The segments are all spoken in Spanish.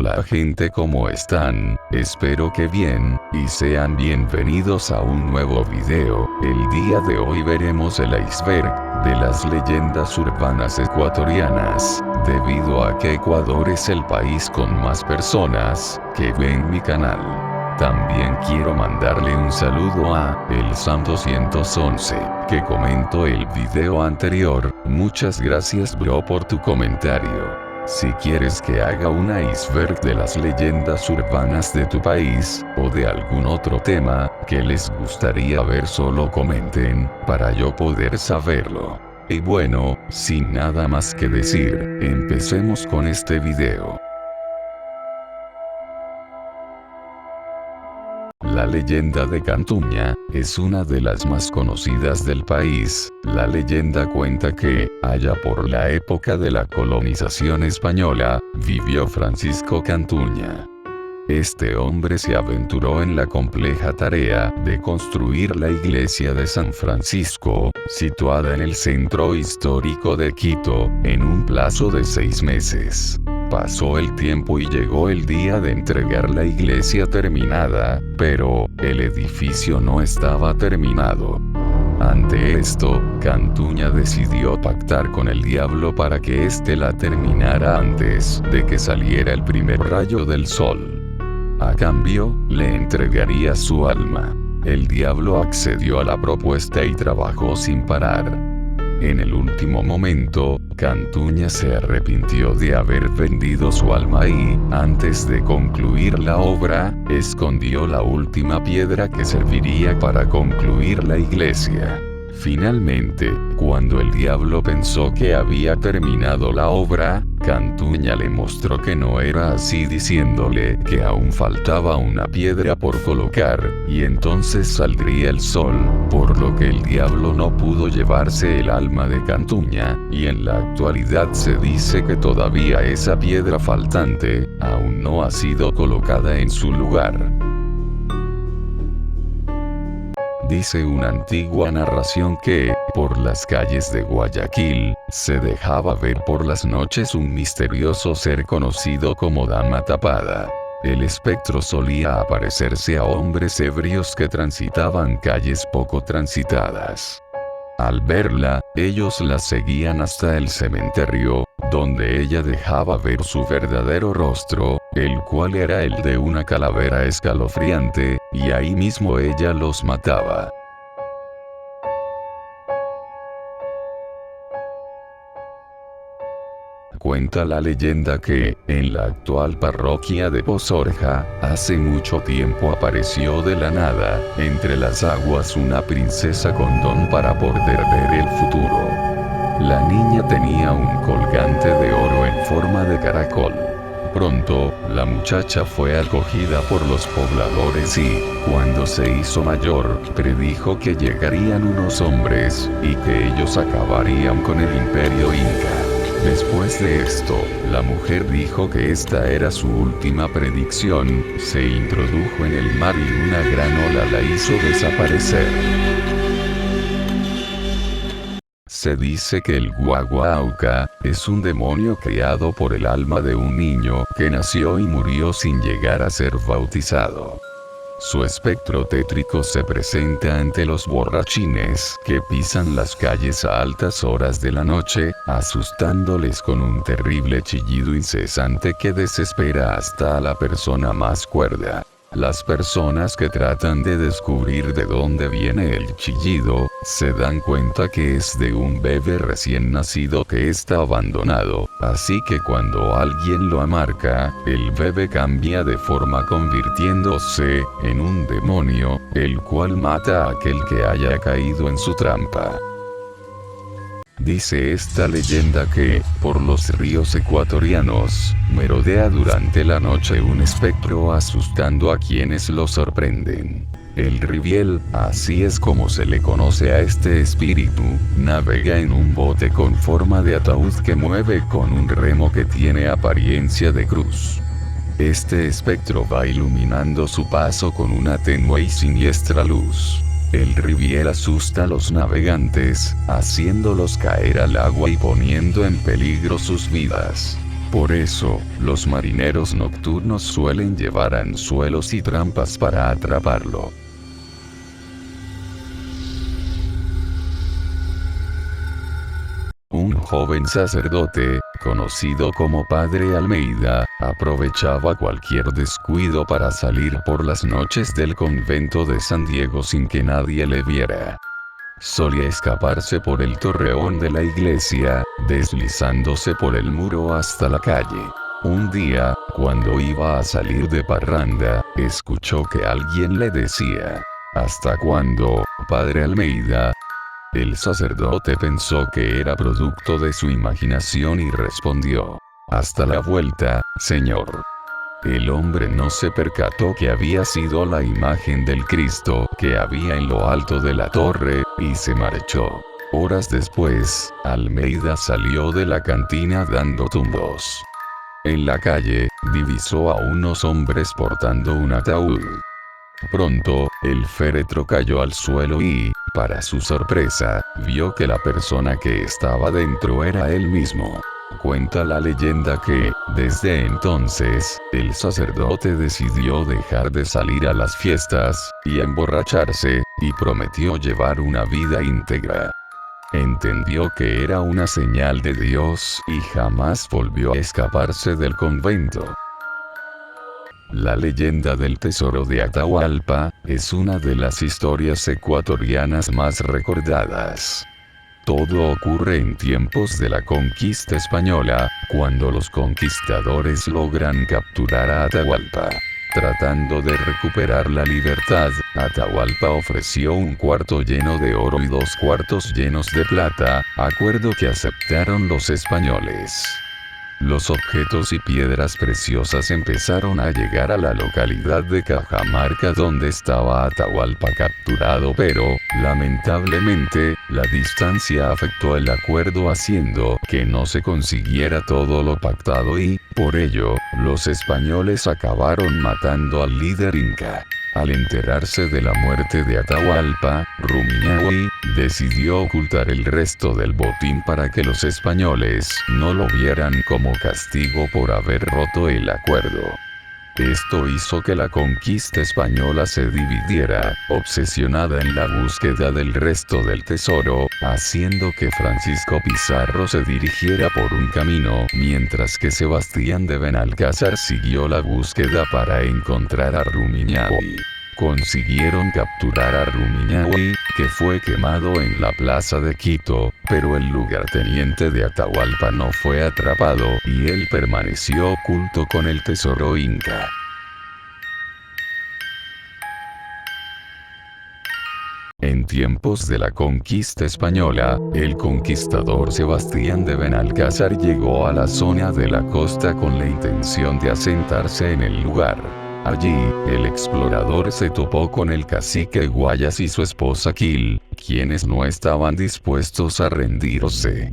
Hola gente, ¿cómo están? Espero que bien, y sean bienvenidos a un nuevo video. El día de hoy veremos el iceberg de las leyendas urbanas ecuatorianas, debido a que Ecuador es el país con más personas que ven mi canal. También quiero mandarle un saludo a El Sam 211, que comentó el video anterior. Muchas gracias bro por tu comentario. Si quieres que haga un iceberg de las leyendas urbanas de tu país, o de algún otro tema que les gustaría ver, solo comenten, para yo poder saberlo. Y bueno, sin nada más que decir, empecemos con este video. La leyenda de Cantuña es una de las más conocidas del país. La leyenda cuenta que, allá por la época de la colonización española, vivió Francisco Cantuña. Este hombre se aventuró en la compleja tarea de construir la iglesia de San Francisco, situada en el centro histórico de Quito, en un plazo de 6 meses. Pasó el tiempo y llegó el día de entregar la iglesia terminada, pero el edificio no estaba terminado. Ante esto, Cantuña decidió pactar con el diablo para que éste la terminara antes de que saliera el primer rayo del sol. A cambio, le entregaría su alma. El diablo accedió a la propuesta y trabajó sin parar. En el último momento, Cantuña se arrepintió de haber vendido su alma y, antes de concluir la obra, escondió la última piedra que serviría para concluir la iglesia. Finalmente, cuando el diablo pensó que había terminado la obra, Cantuña le mostró que no era así, diciéndole que aún faltaba una piedra por colocar, y entonces saldría el sol, por lo que el diablo no pudo llevarse el alma de Cantuña, y en la actualidad se dice que todavía esa piedra faltante aún no ha sido colocada en su lugar. Dice una antigua narración que, por las calles de Guayaquil, se dejaba ver por las noches un misterioso ser conocido como Dama Tapada. El espectro solía aparecerse a hombres ebrios que transitaban calles poco transitadas. Al verla, ellos la seguían hasta el cementerio, donde ella dejaba ver su verdadero rostro, el cual era el de una calavera escalofriante, y ahí mismo ella los mataba. Cuenta la leyenda que, en la actual parroquia de Pozorja, hace mucho tiempo apareció de la nada, entre las aguas, una princesa con don para poder ver el futuro. La niña tenía un colgante de oro en forma de caracol. Pronto, la muchacha fue acogida por los pobladores y, cuando se hizo mayor, predijo que llegarían unos hombres, y que ellos acabarían con el imperio inca. Después de esto, la mujer dijo que esta era su última predicción, se introdujo en el mar y una gran ola la hizo desaparecer. Se dice que el Guaguauca es un demonio creado por el alma de un niño que nació y murió sin llegar a ser bautizado. Su espectro tétrico se presenta ante los borrachines que pisan las calles a altas horas de la noche, asustándoles con un terrible chillido incesante que desespera hasta a la persona más cuerda. Las personas que tratan de descubrir de dónde viene el chillido, se dan cuenta que es de un bebé recién nacido que está abandonado, así que cuando alguien lo amarca, el bebé cambia de forma convirtiéndose en un demonio, el cual mata a aquel que haya caído en su trampa. Dice esta leyenda que, por los ríos ecuatorianos, merodea durante la noche un espectro asustando a quienes lo sorprenden. El riviel, así es como se le conoce a este espíritu, navega en un bote con forma de ataúd que mueve con un remo que tiene apariencia de cruz. Este espectro va iluminando su paso con una tenue y siniestra luz. El riviel asusta a los navegantes, haciéndolos caer al agua y poniendo en peligro sus vidas. Por eso, los marineros nocturnos suelen llevar anzuelos y trampas para atraparlo. Un joven sacerdote, conocido como Padre Almeida, aprovechaba cualquier descuido para salir por las noches del convento de San Diego sin que nadie le viera. Solía escaparse por el torreón de la iglesia, deslizándose por el muro hasta la calle. Un día, cuando iba a salir de parranda, escuchó que alguien le decía: ¿Hasta cuándo, Padre Almeida? El sacerdote pensó que era producto de su imaginación y respondió: hasta la vuelta, señor. El hombre no se percató que había sido la imagen del Cristo que había en lo alto de la torre, y se marchó. Horas después, Almeida salió de la cantina dando tumbos. En la calle, divisó a unos hombres portando un ataúd. Pronto, el féretro cayó al suelo y, para su sorpresa, vio que la persona que estaba dentro era él mismo. Cuenta la leyenda que, desde entonces, el sacerdote decidió dejar de salir a las fiestas, y emborracharse, y prometió llevar una vida íntegra. Entendió que era una señal de Dios y jamás volvió a escaparse del convento. La leyenda del tesoro de Atahualpa es una de las historias ecuatorianas más recordadas. Todo ocurre en tiempos de la conquista española, cuando los conquistadores logran capturar a Atahualpa. Tratando de recuperar la libertad, Atahualpa ofreció un cuarto lleno de oro y 2 cuartos llenos de plata, acuerdo que aceptaron los españoles. Los objetos y piedras preciosas empezaron a llegar a la localidad de Cajamarca donde estaba Atahualpa capturado, pero, lamentablemente, la distancia afectó el acuerdo haciendo que no se consiguiera todo lo pactado y, por ello, los españoles acabaron matando al líder inca. Al enterarse de la muerte de Atahualpa, Rumiñahui decidió ocultar el resto del botín para que los españoles no lo vieran como castigo por haber roto el acuerdo. Esto hizo que la conquista española se dividiera, obsesionada en la búsqueda del resto del tesoro, haciendo que Francisco Pizarro se dirigiera por un camino, mientras que Sebastián de Benalcázar siguió la búsqueda para encontrar a Rumiñahui. Consiguieron capturar a Rumiñahui, que fue quemado en la plaza de Quito, pero el lugarteniente de Atahualpa no fue atrapado, y él permaneció oculto con el tesoro inca. En tiempos de la conquista española, el conquistador Sebastián de Benalcázar llegó a la zona de la costa con la intención de asentarse en el lugar. Allí, el explorador se topó con el cacique Guayas y su esposa Quil, quienes no estaban dispuestos a rendirse.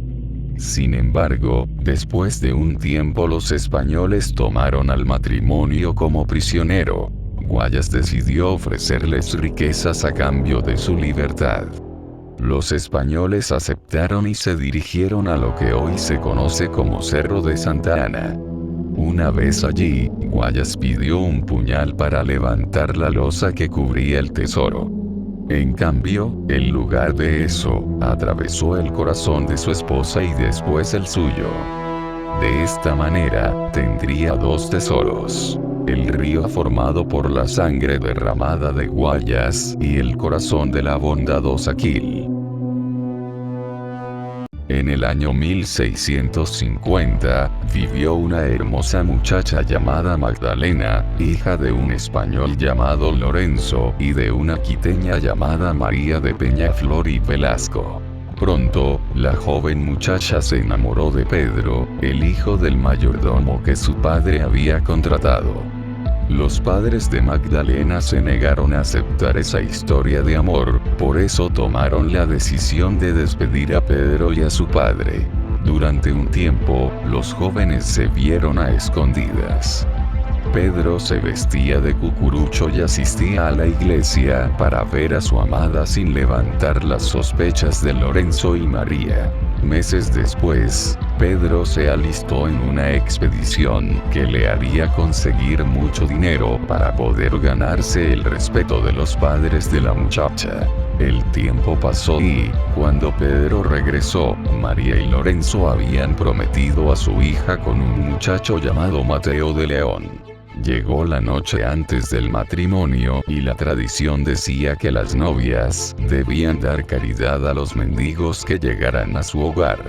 Sin embargo, después de un tiempo los españoles tomaron al matrimonio como prisionero. Guayas decidió ofrecerles riquezas a cambio de su libertad. Los españoles aceptaron y se dirigieron a lo que hoy se conoce como Cerro de Santa Ana. Una vez allí, Guayas pidió un puñal para levantar la losa que cubría el tesoro. En cambio, en lugar de eso, atravesó el corazón de su esposa y después el suyo. De esta manera, tendría 2 tesoros: el río formado por la sangre derramada de Guayas y el corazón de la bondadosa Quil. En el año 1650, vivió una hermosa muchacha llamada Magdalena, hija de un español llamado Lorenzo y de una quiteña llamada María de Peñaflor y Velasco. Pronto, la joven muchacha se enamoró de Pedro, el hijo del mayordomo que su padre había contratado. Los padres de Magdalena se negaron a aceptar esa historia de amor, por eso tomaron la decisión de despedir a Pedro y a su padre. Durante un tiempo, los jóvenes se vieron a escondidas. Pedro se vestía de cucurucho y asistía a la iglesia para ver a su amada sin levantar las sospechas de Lorenzo y María. Meses después, Pedro se alistó en una expedición que le haría conseguir mucho dinero para poder ganarse el respeto de los padres de la muchacha. El tiempo pasó y, cuando Pedro regresó, María y Lorenzo habían prometido a su hija con un muchacho llamado Mateo de León. Llegó la noche antes del matrimonio y la tradición decía que las novias debían dar caridad a los mendigos que llegaran a su hogar.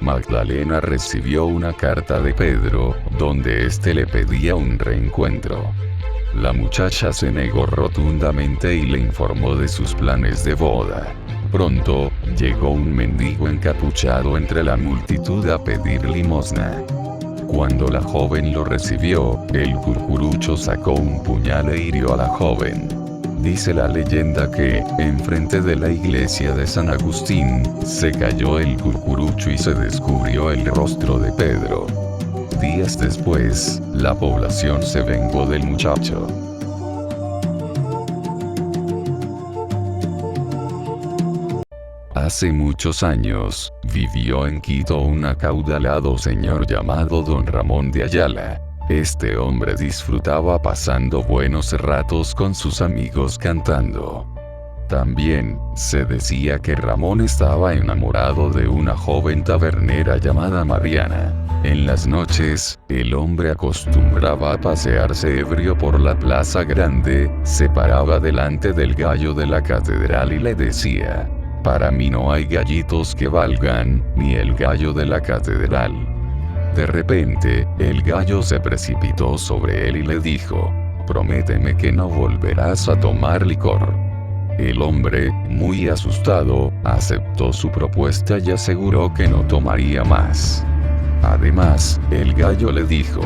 Magdalena recibió una carta de Pedro, donde éste le pedía un reencuentro. La muchacha se negó rotundamente y le informó de sus planes de boda. Pronto, llegó un mendigo encapuchado entre la multitud a pedir limosna. Cuando la joven lo recibió, el cucurucho sacó un puñal e hirió a la joven. Dice la leyenda que, enfrente de la iglesia de San Agustín, se cayó el cucurucho y se descubrió el rostro de Pedro. Días después, la población se vengó del muchacho. Hace muchos años, vivió en Quito un acaudalado señor llamado Don Ramón de Ayala. Este hombre disfrutaba pasando buenos ratos con sus amigos cantando. También, se decía que Ramón estaba enamorado de una joven tabernera llamada Mariana. En las noches, el hombre acostumbraba a pasearse ebrio por la plaza grande, se paraba delante del gallo de la catedral y le decía: «Para mí no hay gallitos que valgan, ni el gallo de la catedral». De repente, el gallo se precipitó sobre él y le dijo: «Prométeme que no volverás a tomar licor». El hombre, muy asustado, aceptó su propuesta y aseguró que no tomaría más. Además, el gallo le dijo: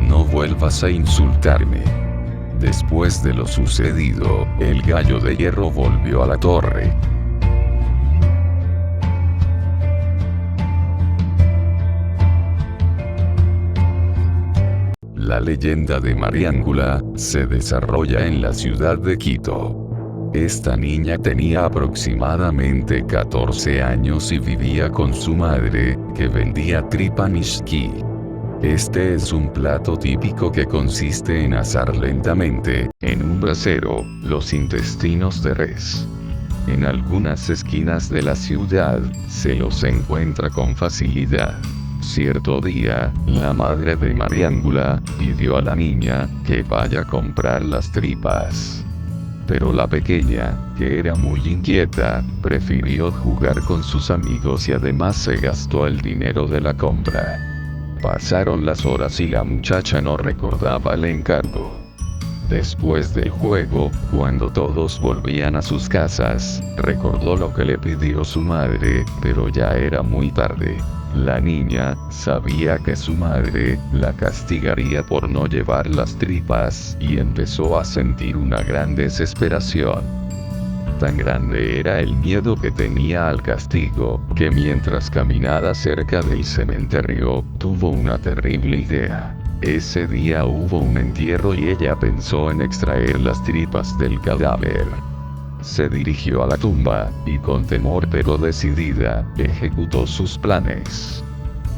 «No vuelvas a insultarme». Después de lo sucedido, el gallo de hierro volvió a la torre. La leyenda de Mariángula se desarrolla en la ciudad de Quito. Esta niña tenía aproximadamente 14 años y vivía con su madre, que vendía tripa nishki. Este es un plato típico que consiste en asar lentamente, en un brasero, los intestinos de res. En algunas esquinas de la ciudad, se los encuentra con facilidad. Cierto día, la madre de Mariángula pidió a la niña que vaya a comprar las tripas. Pero la pequeña, que era muy inquieta, prefirió jugar con sus amigos y además se gastó el dinero de la compra. Pasaron las horas y la muchacha no recordaba el encargo. Después del juego, cuando todos volvían a sus casas, recordó lo que le pidió su madre, pero ya era muy tarde. La niña sabía que su madre la castigaría por no llevar las tripas y empezó a sentir una gran desesperación. Tan grande era el miedo que tenía al castigo, que mientras caminaba cerca del cementerio, tuvo una terrible idea. Ese día hubo un entierro y ella pensó en extraer las tripas del cadáver. Se dirigió a la tumba, y con temor pero decidida, ejecutó sus planes.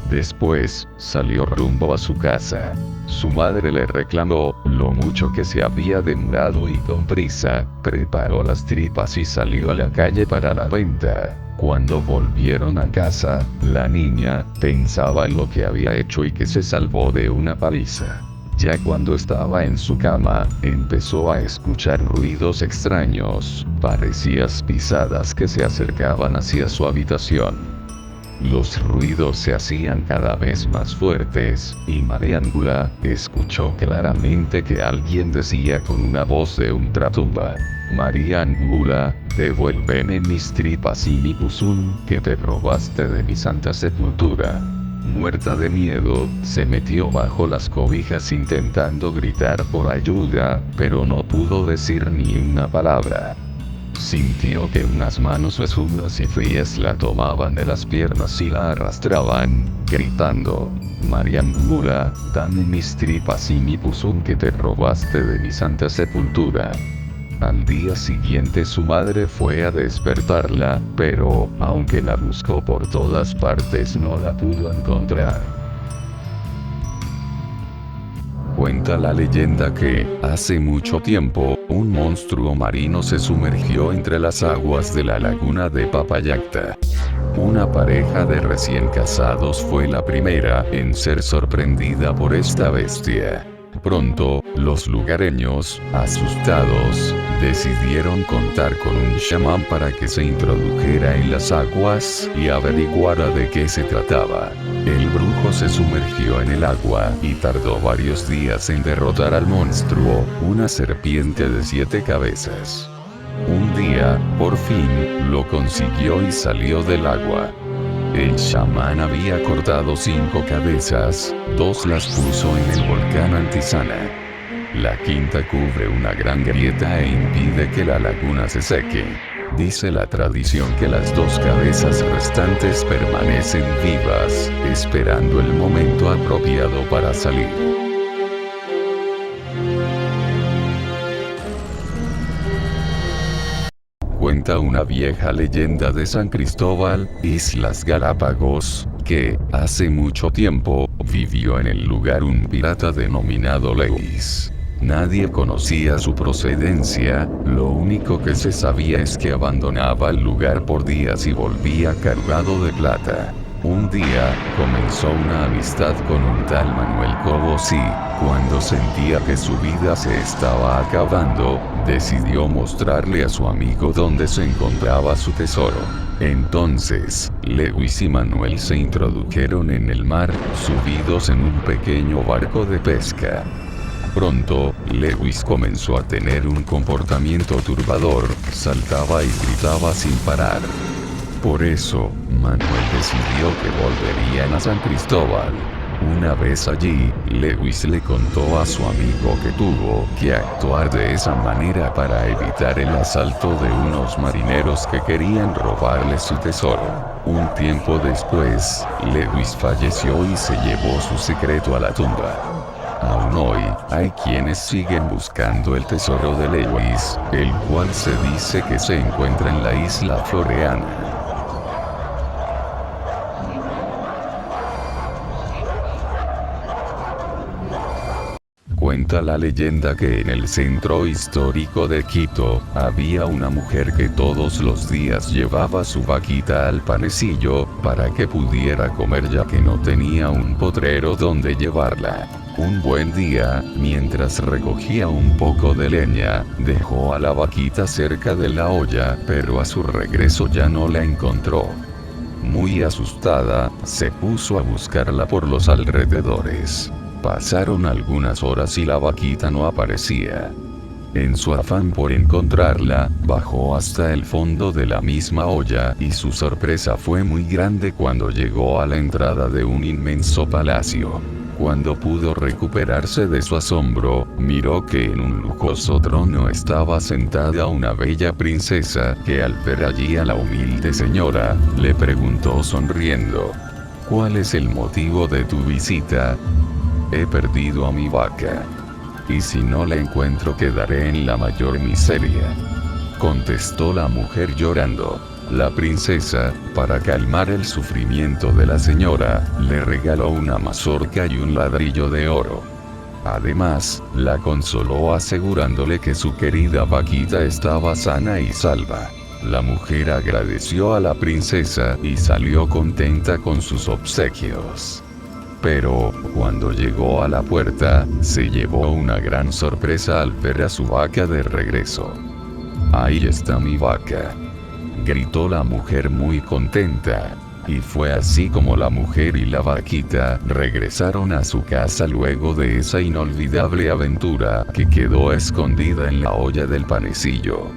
Después, salió rumbo a su casa. Su madre le reclamó lo mucho que se había demorado y con prisa, preparó las tripas y salió a la calle para la venta. Cuando volvieron a casa, la niña pensaba en lo que había hecho y que se salvó de una paliza. Ya cuando estaba en su cama, empezó a escuchar ruidos extraños, parecían pisadas que se acercaban hacia su habitación. Los ruidos se hacían cada vez más fuertes, y Mariángula escuchó claramente que alguien decía con una voz de ultratumba: «Mariángula, devuélveme mis tripas y mi buzón que te robaste de mi santa sepultura». Muerta de miedo, se metió bajo las cobijas intentando gritar por ayuda, pero no pudo decir ni una palabra. Sintió que unas manos huesudas y frías la tomaban de las piernas y la arrastraban, gritando: «Mariángula, dame mis tripas y mi buzón que te robaste de mi santa sepultura». Al día siguiente su madre fue a despertarla, pero, aunque la buscó por todas partes, no la pudo encontrar. Cuenta la leyenda que, hace mucho tiempo, un monstruo marino se sumergió entre las aguas de la laguna de Papayacta. Una pareja de recién casados fue la primera en ser sorprendida por esta bestia. Pronto, los lugareños, asustados, decidieron contar con un chamán para que se introdujera en las aguas y averiguara de qué se trataba. El brujo se sumergió en el agua y tardó varios días en derrotar al monstruo, una serpiente de 7 cabezas. Un día, por fin, lo consiguió y salió del agua. El chamán había cortado 5 cabezas, 2 las puso en el volcán Antisana. La quinta cubre una gran grieta e impide que la laguna se seque. Dice la tradición que las 2 cabezas restantes permanecen vivas, esperando el momento apropiado para salir. Cuenta una vieja leyenda de San Cristóbal, Islas Galápagos, que, hace mucho tiempo, vivió en el lugar un pirata denominado Lewis. Nadie conocía su procedencia, lo único que se sabía es que abandonaba el lugar por días y volvía cargado de plata. Un día, comenzó una amistad con un tal Manuel Cobos y, cuando sentía que su vida se estaba acabando, decidió mostrarle a su amigo dónde se encontraba su tesoro. Entonces, Lewis y Manuel se introdujeron en el mar, subidos en un pequeño barco de pesca. Pronto, Lewis comenzó a tener un comportamiento turbador, saltaba y gritaba sin parar. Por eso, Manuel decidió que volverían a San Cristóbal. Una vez allí, Lewis le contó a su amigo que tuvo que actuar de esa manera para evitar el asalto de unos marineros que querían robarle su tesoro. Un tiempo después, Lewis falleció y se llevó su secreto a la tumba. Aún hoy, hay quienes siguen buscando el tesoro de Lewis, el cual se dice que se encuentra en la isla Floreana. Cuenta la leyenda que en el centro histórico de Quito, había una mujer que todos los días llevaba su vaquita al panecillo, para que pudiera comer ya que no tenía un potrero donde llevarla. Un buen día, mientras recogía un poco de leña, dejó a la vaquita cerca de la olla, pero a su regreso ya no la encontró. Muy asustada, se puso a buscarla por los alrededores. Pasaron algunas horas y la vaquita no aparecía. En su afán por encontrarla, bajó hasta el fondo de la misma olla y su sorpresa fue muy grande cuando llegó a la entrada de un inmenso palacio. Cuando pudo recuperarse de su asombro, miró que en un lujoso trono estaba sentada una bella princesa que al ver allí a la humilde señora, le preguntó sonriendo: ¿Cuál es el motivo de tu visita? He perdido a mi vaca. Y si no la encuentro quedaré en la mayor miseria. Contestó la mujer llorando. La princesa, para calmar el sufrimiento de la señora, le regaló una mazorca y un ladrillo de oro. Además, la consoló asegurándole que su querida vaquita estaba sana y salva. La mujer agradeció a la princesa y salió contenta con sus obsequios. Pero, cuando llegó a la puerta, se llevó una gran sorpresa al ver a su vaca de regreso. «Ahí está mi vaca», gritó la mujer muy contenta. Y fue así como la mujer y la vaquita regresaron a su casa luego de esa inolvidable aventura que quedó escondida en la olla del panecillo.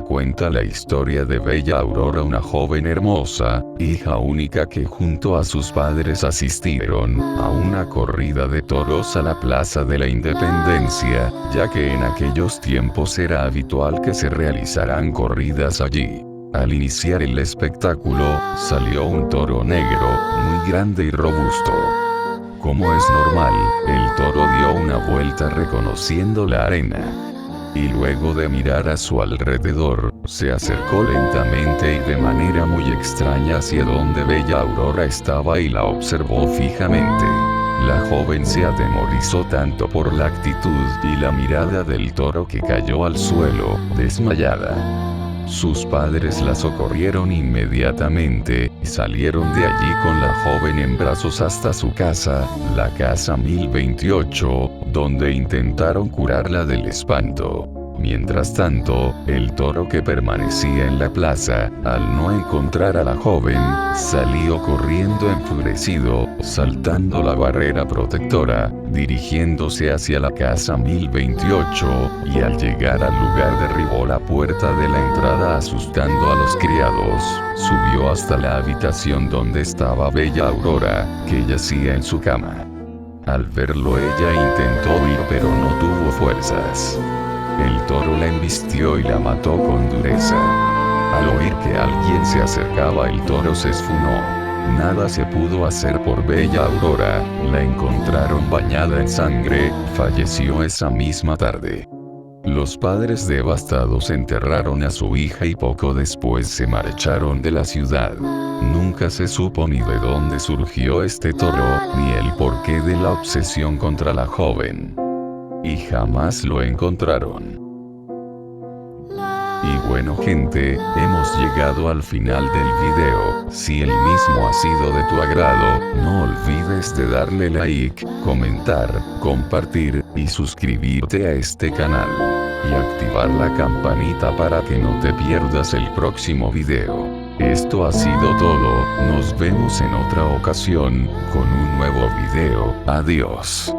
Cuenta la historia de Bella Aurora, una joven hermosa, hija única que junto a sus padres asistieron a una corrida de toros a la Plaza de la Independencia, ya que en aquellos tiempos era habitual que se realizaran corridas allí. Al iniciar el espectáculo, salió un toro negro, muy grande y robusto. Como es normal, el toro dio una vuelta reconociendo la arena. Y luego de mirar a su alrededor, se acercó lentamente y de manera muy extraña hacia donde Bella Aurora estaba y la observó fijamente. La joven se atemorizó tanto por la actitud y la mirada del toro que cayó al suelo, desmayada. Sus padres la socorrieron inmediatamente, y salieron de allí con la joven en brazos hasta su casa, la casa 1028, donde intentaron curarla del espanto. Mientras tanto, el toro que permanecía en la plaza, al no encontrar a la joven, salió corriendo enfurecido, saltando la barrera protectora, dirigiéndose hacia la casa 1028, y al llegar al lugar derribó la puerta de la entrada asustando a los criados. Subió hasta la habitación donde estaba Bella Aurora, que yacía en su cama. Al verlo ella intentó huir pero no tuvo fuerzas. El toro la embistió y la mató con dureza. Al oír que alguien se acercaba el toro se esfumó. Nada se pudo hacer por Bella Aurora, la encontraron bañada en sangre, falleció esa misma tarde. Los padres devastados enterraron a su hija y poco después se marcharon de la ciudad. Nunca se supo ni de dónde surgió este toro, ni el porqué de la obsesión contra la joven. Y jamás lo encontraron. Y bueno gente, hemos llegado al final del video. Si el mismo ha sido de tu agrado, no olvides de darle like, comentar, compartir, y suscribirte a este canal. Y activar la campanita para que no te pierdas el próximo video. Esto ha sido todo, nos vemos en otra ocasión, con un nuevo video. Adiós.